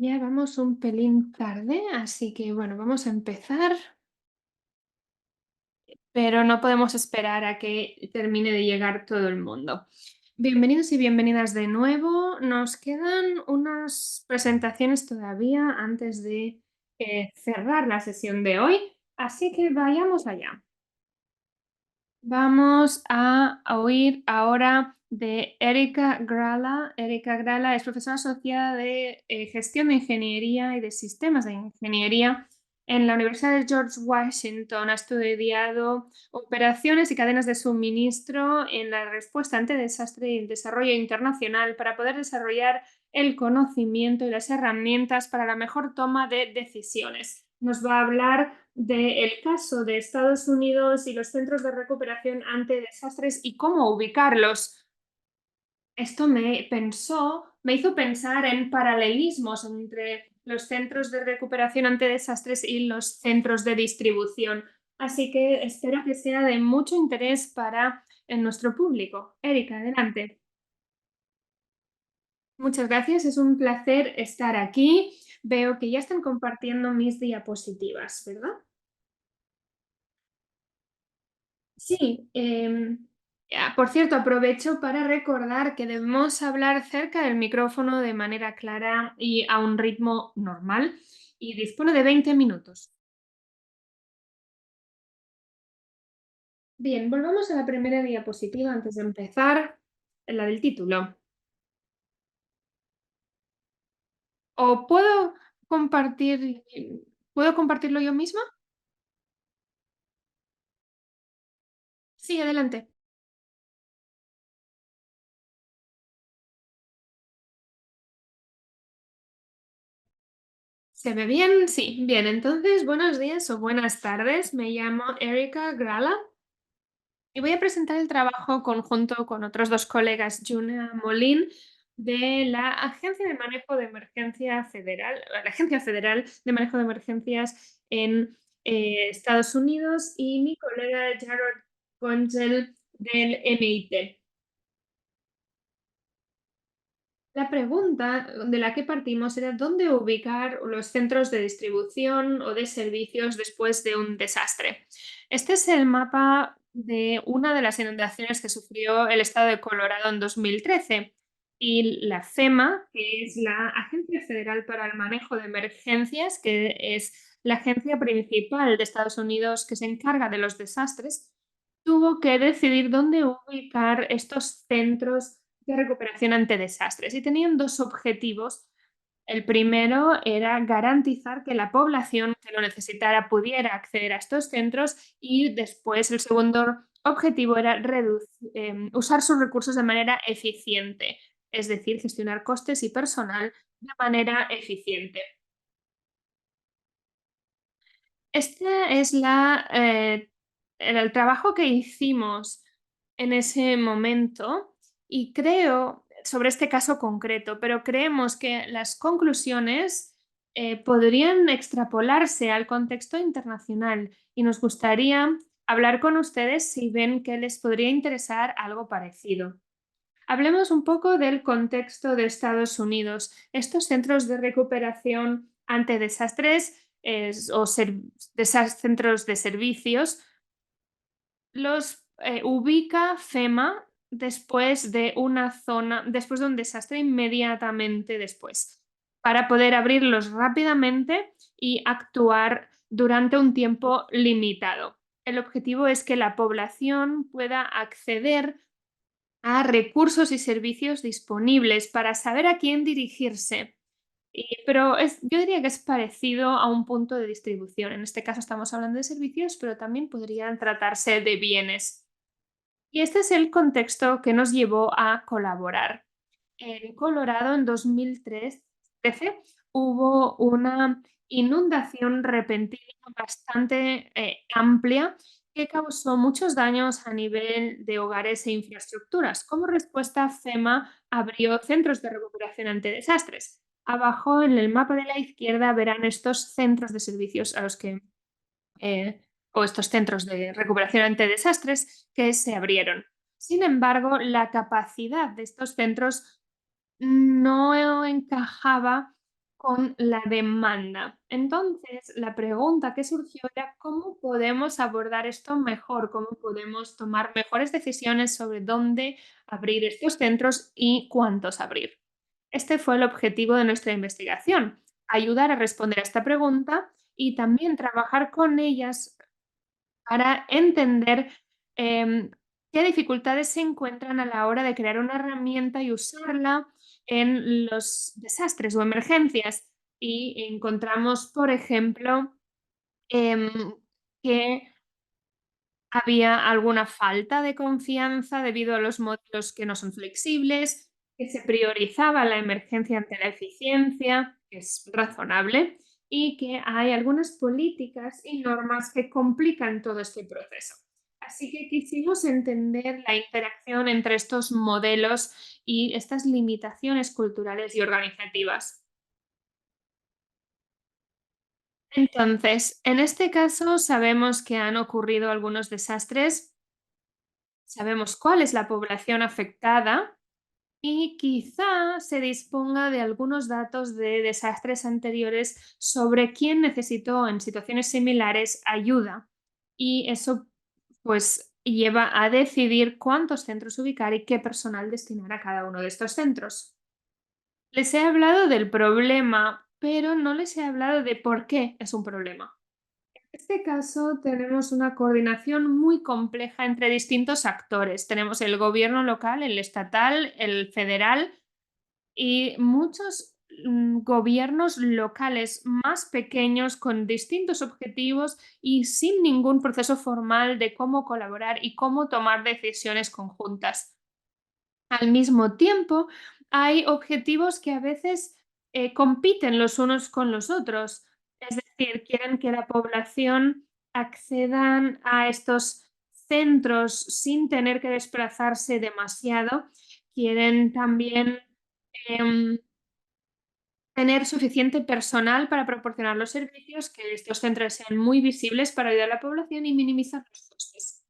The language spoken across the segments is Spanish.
Ya vamos un pelín tarde, así que bueno, vamos a empezar, pero no podemos esperar a que termine de llegar todo el mundo. Bienvenidos y bienvenidas de nuevo. Nos quedan unas presentaciones todavía antes de cerrar la sesión de hoy, así que vayamos allá. Vamos a oír ahora de Erika Gralla. Erika Gralla es profesora asociada de gestión de ingeniería y de sistemas de ingeniería en la Universidad de George Washington. Ha estudiado operaciones y cadenas de suministro en la respuesta ante desastre y el desarrollo internacional para poder desarrollar el conocimiento y las herramientas para la mejor toma de decisiones. Nos va a hablar del caso de Estados Unidos y los centros de recuperación ante desastres y cómo ubicarlos. Esto me hizo pensar en paralelismos entre los centros de recuperación ante desastres y los centros de distribución. Así que espero que sea de mucho interés para nuestro público. Erika, adelante. Muchas gracias, es un placer estar aquí. Veo que ya están compartiendo mis diapositivas, ¿verdad? Sí, por cierto, aprovecho para recordar que debemos hablar cerca del micrófono de manera clara y a un ritmo normal y dispone de 20 minutos. Bien, volvamos a la primera diapositiva antes de empezar, la del título. ¿O compartir, puedo compartirlo yo misma? Sí, adelante. ¿Se ve bien? Sí. Bien, entonces, buenos días o buenas tardes. Me llamo Erika Grala. Y voy a presentar el trabajo conjunto con otros dos colegas, Juna Molín, de la Agencia de Manejo de Emergencia Federal, la Agencia Federal de Manejo de Emergencias en Estados Unidos, y mi colega Jared Gongel del MIT. La pregunta de la que partimos era dónde ubicar los centros de distribución o de servicios después de un desastre. Este es el mapa de una de las inundaciones que sufrió el estado de Colorado en 2013 y la FEMA, que es la Agencia Federal para el Manejo de Emergencias, que es la agencia principal de Estados Unidos que se encarga de los desastres, tuvo que decidir dónde ubicar estos centros de recuperación ante desastres y tenían dos objetivos. El primero era garantizar que la población que lo necesitara pudiera acceder a estos centros y después el segundo objetivo era usar sus recursos de manera eficiente, es decir, gestionar costes y personal de manera eficiente. Este es el trabajo que hicimos en ese momento y creo, sobre este caso concreto, pero creemos que las conclusiones podrían extrapolarse al contexto internacional y nos gustaría hablar con ustedes si ven que les podría interesar algo parecido. Hablemos un poco del contexto de Estados Unidos. Estos centros de recuperación ante desastres centros de servicios los ubica FEMA después de un desastre inmediatamente después, para poder abrirlos rápidamente y actuar durante un tiempo limitado. El objetivo es que la población pueda acceder a recursos y servicios disponibles para saber a quién dirigirse. Pero yo diría que es parecido a un punto de distribución. En este caso estamos hablando de servicios, pero también podrían tratarse de bienes. Y este es el contexto que nos llevó a colaborar. En Colorado, en 2013, hubo una inundación repentina bastante amplia que causó muchos daños a nivel de hogares e infraestructuras. Como respuesta, FEMA abrió centros de recuperación ante desastres. Abajo, en el mapa de la izquierda, verán estos centros de servicios a los que o estos centros de recuperación ante desastres que se abrieron. Sin embargo, la capacidad de estos centros no encajaba con la demanda. Entonces, la pregunta que surgió era cómo podemos abordar esto mejor, cómo podemos tomar mejores decisiones sobre dónde abrir estos centros y cuántos abrir. Este fue el objetivo de nuestra investigación, ayudar a responder a esta pregunta y también trabajar con ellas para entender em, qué dificultades se encuentran a la hora de crear una herramienta y usarla en los desastres o emergencias. Y encontramos, por ejemplo, em, que había alguna falta de confianza debido a los modelos que no son flexibles, que se priorizaba la emergencia ante la eficiencia, que es razonable, y que hay algunas políticas y normas que complican todo este proceso. Así que quisimos entender la interacción entre estos modelos y estas limitaciones culturales y organizativas. Entonces, en este caso sabemos que han ocurrido algunos desastres. Sabemos cuál es la población afectada y quizá se disponga de algunos datos de desastres anteriores sobre quién necesitó en situaciones similares ayuda. Y eso pues lleva a decidir cuántos centros ubicar y qué personal destinar a cada uno de estos centros. Les he hablado del problema, pero no les he hablado de por qué es un problema. En este caso tenemos una coordinación muy compleja entre distintos actores. Tenemos el gobierno local, el estatal, el federal y muchos gobiernos locales más pequeños con distintos objetivos y sin ningún proceso formal de cómo colaborar y cómo tomar decisiones conjuntas. Al mismo tiempo, hay objetivos que a veces compiten los unos con los otros. Es decir, quieren que la población accedan a estos centros sin tener que desplazarse demasiado. Quieren también em, tener suficiente personal para proporcionar los servicios, que estos centros sean muy visibles para ayudar a la población y minimizar los costes.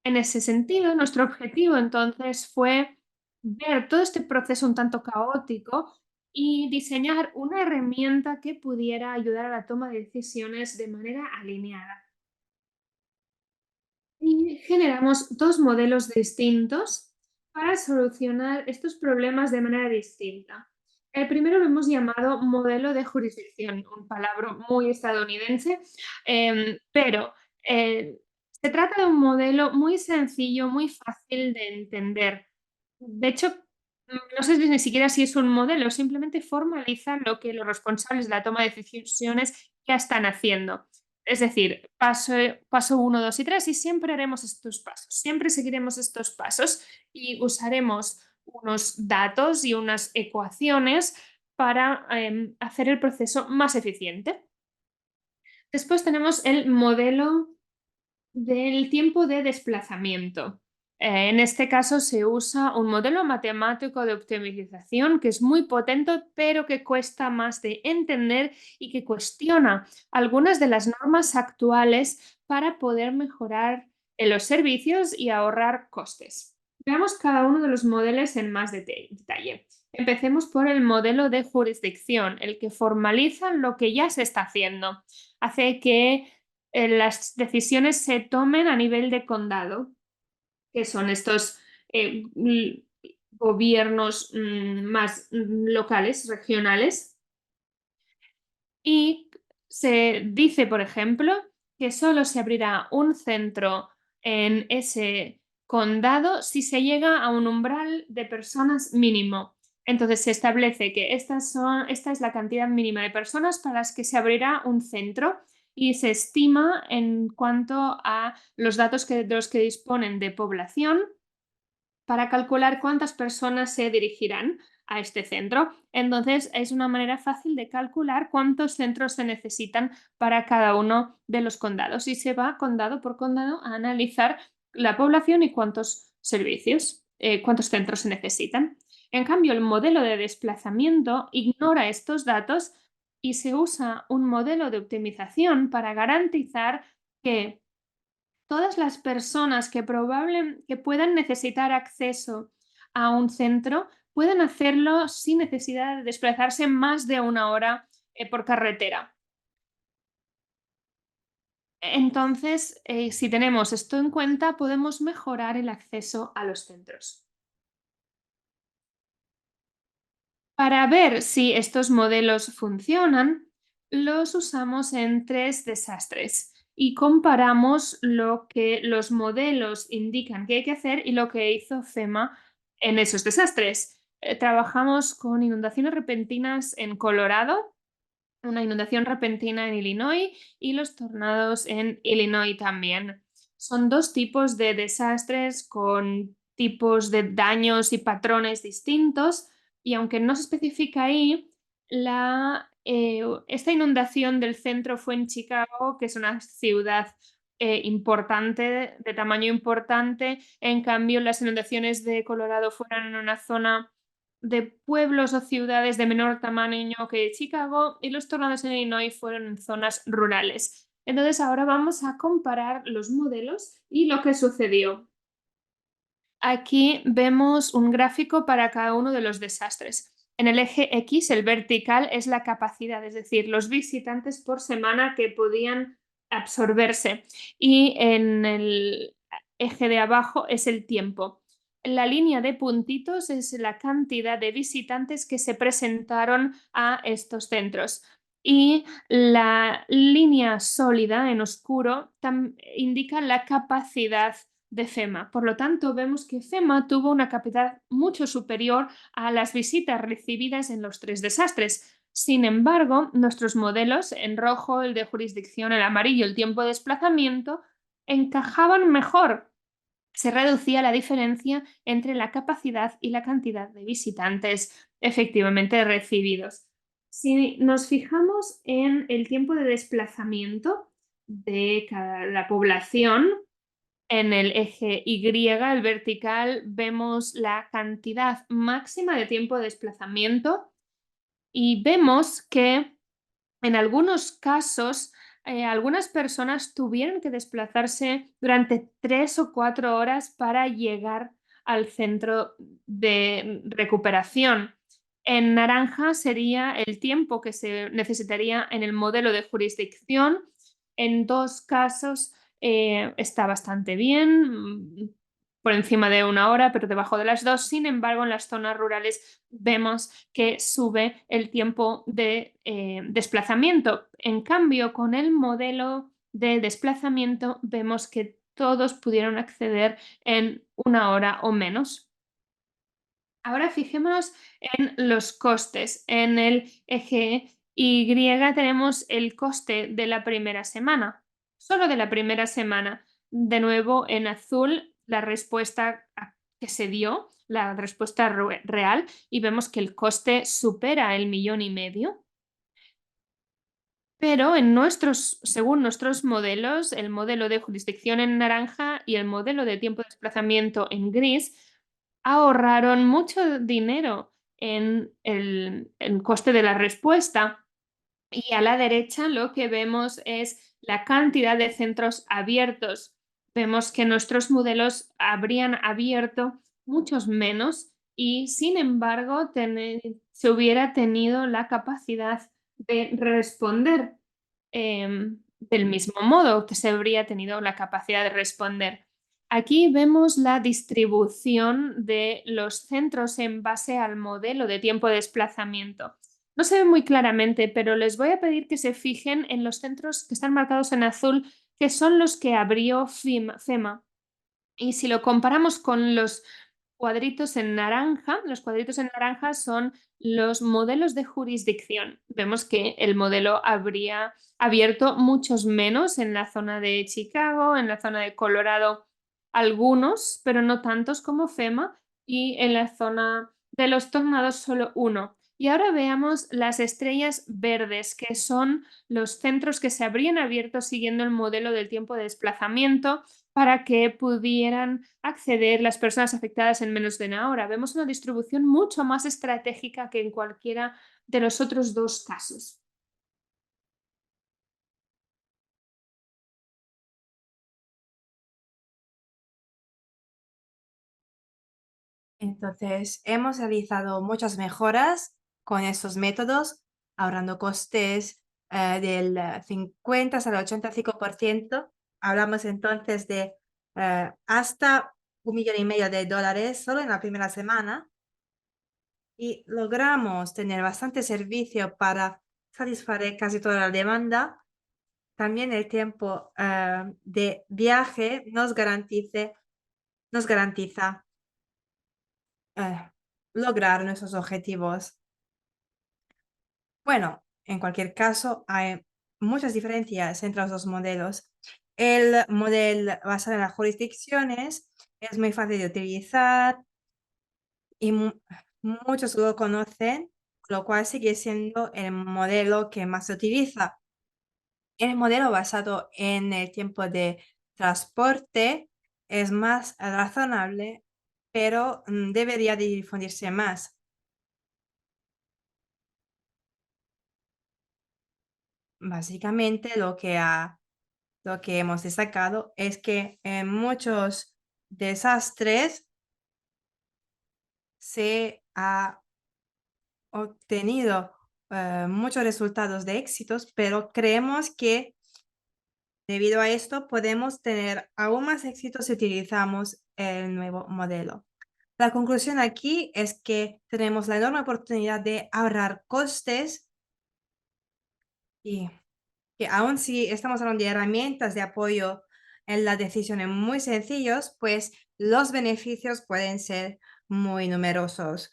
En ese sentido, nuestro objetivo entonces fue ver todo este proceso un tanto caótico y diseñar una herramienta que pudiera ayudar a la toma de decisiones de manera alineada. Y generamos dos modelos distintos para solucionar estos problemas de manera distinta. El primero lo hemos llamado modelo de jurisdicción, un palabra muy estadounidense, pero se trata de un modelo muy sencillo, muy fácil de entender. De hecho, no sé ni siquiera si es un modelo, simplemente formaliza lo que los responsables de la toma de decisiones ya están haciendo. Es decir, paso 1, 2 y 3 y siempre haremos estos pasos, siempre seguiremos estos pasos y usaremos unos datos y unas ecuaciones para hacer el proceso más eficiente. Después tenemos el modelo del tiempo de desplazamiento. En este caso se usa un modelo matemático de optimización que es muy potente, pero que cuesta más de entender y que cuestiona algunas de las normas actuales para poder mejorar los servicios y ahorrar costes. Veamos cada uno de los modelos en más detalle. Empecemos por el modelo de jurisdicción, el que formaliza lo que ya se está haciendo. Hace que las decisiones se tomen a nivel de condado, que son estos gobiernos más locales, regionales. Y se dice, por ejemplo, que solo se abrirá un centro en ese condado si se llega a un umbral de personas mínimo. Entonces se establece que esta es la cantidad mínima de personas para las que se abrirá un centro y se estima en cuanto a los datos de los que disponen de población para calcular cuántas personas se dirigirán a este centro. Entonces, es una manera fácil de calcular cuántos centros se necesitan para cada uno de los condados y se va condado por condado a analizar la población y cuántos servicios, cuántos centros se necesitan. En cambio, el modelo de desplazamiento ignora estos datos y se usa un modelo de optimización para garantizar que todas las personas que puedan necesitar acceso a un centro pueden hacerlo sin necesidad de desplazarse más de una hora por carretera. Entonces, si tenemos esto en cuenta, podemos mejorar el acceso a los centros. Para ver si estos modelos funcionan, los usamos en tres desastres y comparamos lo que los modelos indican que hay que hacer y lo que hizo FEMA en esos desastres. Trabajamos con inundaciones repentinas en Colorado, una inundación repentina en Illinois y los tornados en Illinois también. Son dos tipos de desastres con tipos de daños y patrones distintos y aunque no se especifica ahí, esta inundación del centro fue en Chicago, que es una ciudad importante, de tamaño importante. En cambio, las inundaciones de Colorado fueron en una zona de pueblos o ciudades de menor tamaño que Chicago y los tornados en Illinois fueron en zonas rurales. Entonces ahora vamos a comparar los modelos y lo que sucedió. Aquí vemos un gráfico para cada uno de los desastres. En el eje X, el vertical, es la capacidad, es decir, los visitantes por semana que podían absorberse. Y en el eje de abajo es el tiempo. La línea de puntitos es la cantidad de visitantes que se presentaron a estos centros. Y la línea sólida en oscuro indica la capacidad de FEMA. Por lo tanto, vemos que FEMA tuvo una capacidad mucho superior a las visitas recibidas en los tres desastres. Sin embargo, nuestros modelos, en rojo, el de jurisdicción, el amarillo, el tiempo de desplazamiento, encajaban mejor. Se reducía la diferencia entre la capacidad y la cantidad de visitantes efectivamente recibidos. Si nos fijamos en el tiempo de desplazamiento de la población, en el eje Y, el vertical, vemos la cantidad máxima de tiempo de desplazamiento y vemos que en algunos casos algunas personas tuvieron que desplazarse durante 3 o 4 horas para llegar al centro de recuperación. En naranja sería el tiempo que se necesitaría en el modelo de jurisdicción. En dos casos está bastante bien, por encima de una hora, pero debajo de las dos. Sin embargo, en las zonas rurales vemos que sube el tiempo de desplazamiento. En cambio, con el modelo de desplazamiento vemos que todos pudieron acceder en una hora o menos. Ahora fijémonos en los costes. En el eje Y tenemos el coste de la primera semana, solo de la primera semana. De nuevo, en azul, la respuesta que se dio, la respuesta real, y vemos que el coste supera el 1,5 millones. Pero según nuestros modelos, el modelo de jurisdicción en naranja y el modelo de tiempo de desplazamiento en gris, ahorraron mucho dinero en el coste de la respuesta. Y a la derecha lo que vemos es la cantidad de centros abiertos. Vemos que nuestros modelos habrían abierto muchos menos y, sin embargo, se hubiera tenido la capacidad de responder del mismo modo, que se habría tenido la capacidad de responder. Aquí vemos la distribución de los centros en base al modelo de tiempo de desplazamiento. No se ve muy claramente, pero les voy a pedir que se fijen en los centros que están marcados en azul, que son los que abrió FEMA. Y si lo comparamos con los cuadritos en naranja, los cuadritos en naranja son los modelos de jurisdicción. Vemos que el modelo habría abierto muchos menos en la zona de Chicago, en la zona de Colorado, algunos, pero no tantos como FEMA, y en la zona de los tornados solo uno. Y ahora veamos las estrellas verdes, que son los centros que se habrían abierto siguiendo el modelo del tiempo de desplazamiento para que pudieran acceder las personas afectadas en menos de una hora. Vemos una distribución mucho más estratégica que en cualquiera de los otros dos casos. Entonces, hemos realizado muchas mejoras con estos métodos, ahorrando costes del 50 hasta el 85%. Hablamos entonces de hasta $1,500,000 solo en la primera semana y logramos tener bastante servicio para satisfacer casi toda la demanda. También el tiempo de viaje nos garantiza lograr nuestros objetivos. Bueno, en cualquier caso, hay muchas diferencias entre los dos modelos. El modelo basado en las jurisdicciones es muy fácil de utilizar y muchos lo conocen, lo cual sigue siendo el modelo que más se utiliza. El modelo basado en el tiempo de transporte es más razonable, pero debería de difundirse más. Básicamente, lo que hemos destacado es que en muchos desastres se ha obtenido muchos resultados de éxitos, pero creemos que debido a esto podemos tener aún más éxitos si utilizamos el nuevo modelo. La conclusión aquí es que tenemos la enorme oportunidad de ahorrar costes y que aun si estamos hablando de herramientas de apoyo en las decisiones muy sencillos, pues los beneficios pueden ser muy numerosos.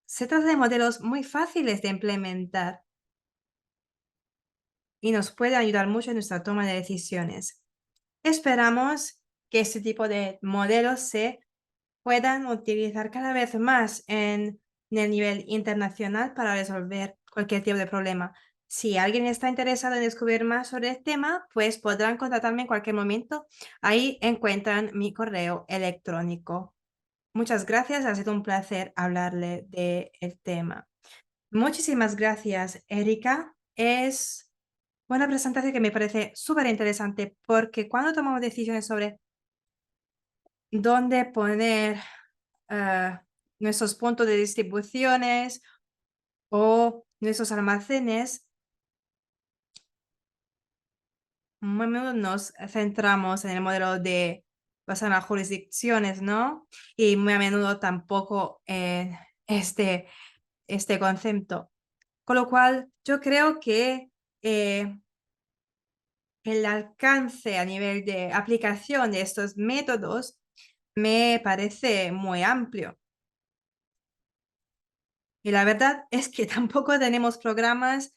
Se trata de modelos muy fáciles de implementar y nos puede ayudar mucho en nuestra toma de decisiones. Esperamos que este tipo de modelos se puedan utilizar cada vez más en el nivel internacional para resolver cualquier tipo de problema. Si alguien está interesado en descubrir más sobre el tema, pues podrán contactarme en cualquier momento. Ahí encuentran mi correo electrónico. Muchas gracias, ha sido un placer hablarle del tema. Muchísimas gracias, Erika. Es una presentación que me parece súper interesante porque cuando tomamos decisiones sobre dónde poner ah, nuestros puntos de distribuciones o nuestros almacenes, muy a menudo nos centramos en el modelo de basado en las jurisdicciones, ¿no? Y muy a menudo tampoco en este concepto. Con lo cual, yo creo que el alcance a nivel de aplicación de estos métodos me parece muy amplio. Y la verdad es que tampoco tenemos programas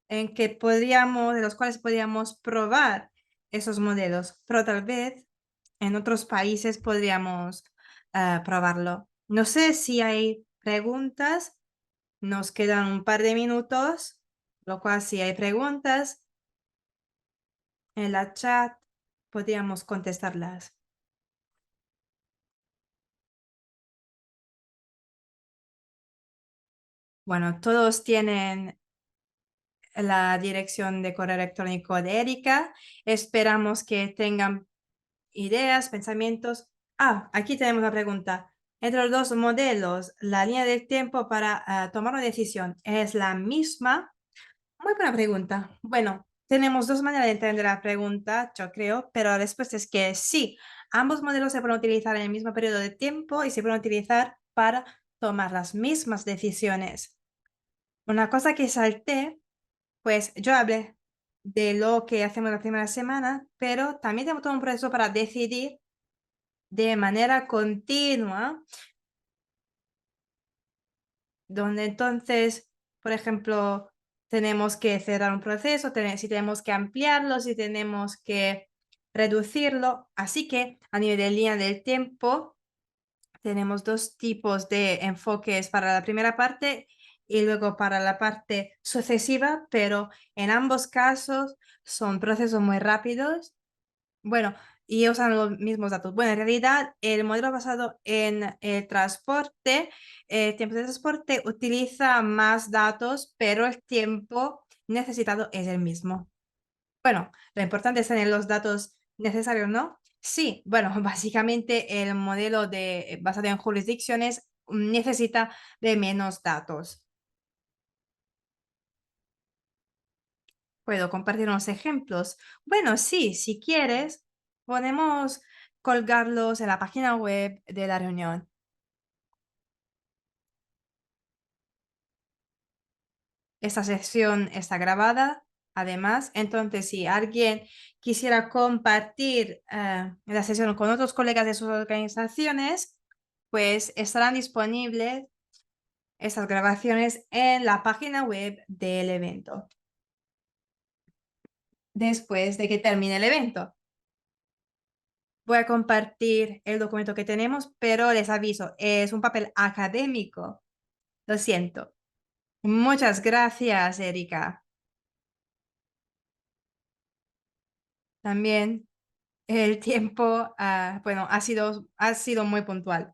de los cuales podríamos probar esos modelos, pero tal vez en otros países podríamos probarlo. No sé si hay preguntas, nos quedan un par de minutos, lo cual si hay preguntas en la chat, podríamos contestarlas. Bueno, todos tienen la dirección de correo electrónico de Erika. Esperamos que tengan ideas, pensamientos. Aquí tenemos la pregunta. Entre los dos modelos, la línea del tiempo para tomar una decisión es la misma. Muy buena pregunta. Bueno, tenemos dos maneras de entender la pregunta, yo creo, pero la respuesta es que sí, ambos modelos se pueden utilizar en el mismo periodo de tiempo y se pueden utilizar para tomar las mismas decisiones. Una cosa que salté, pues yo hablé de lo que hacemos la primera semana, pero también tenemos todo un proceso para decidir de manera continua, donde entonces, por ejemplo, tenemos que cerrar un proceso, si tenemos que ampliarlo, si tenemos que reducirlo. Así que a nivel de línea del tiempo, tenemos dos tipos de enfoques para la primera parte y luego para la parte sucesiva, pero en ambos casos son procesos muy rápidos. Bueno, y usan los mismos datos. Bueno, en realidad el modelo basado en el transporte, tiempo de transporte utiliza más datos, pero el tiempo necesitado es el mismo. Bueno, lo importante es tener los datos necesarios, ¿no? Sí, bueno, básicamente el modelo basado en jurisdicciones necesita de menos datos. Puedo compartir unos ejemplos. Bueno, sí, si quieres, podemos colgarlos en la página web de la reunión. Esta sesión está grabada, además, entonces si alguien quisiera compartir la sesión con otros colegas de sus organizaciones, pues estarán disponibles estas grabaciones en la página web del evento, después de que termine el evento. Voy a compartir el documento que tenemos, pero les aviso, es un papel académico. Lo siento. Muchas gracias, Erika. También el tiempo, bueno, ha sido muy puntual.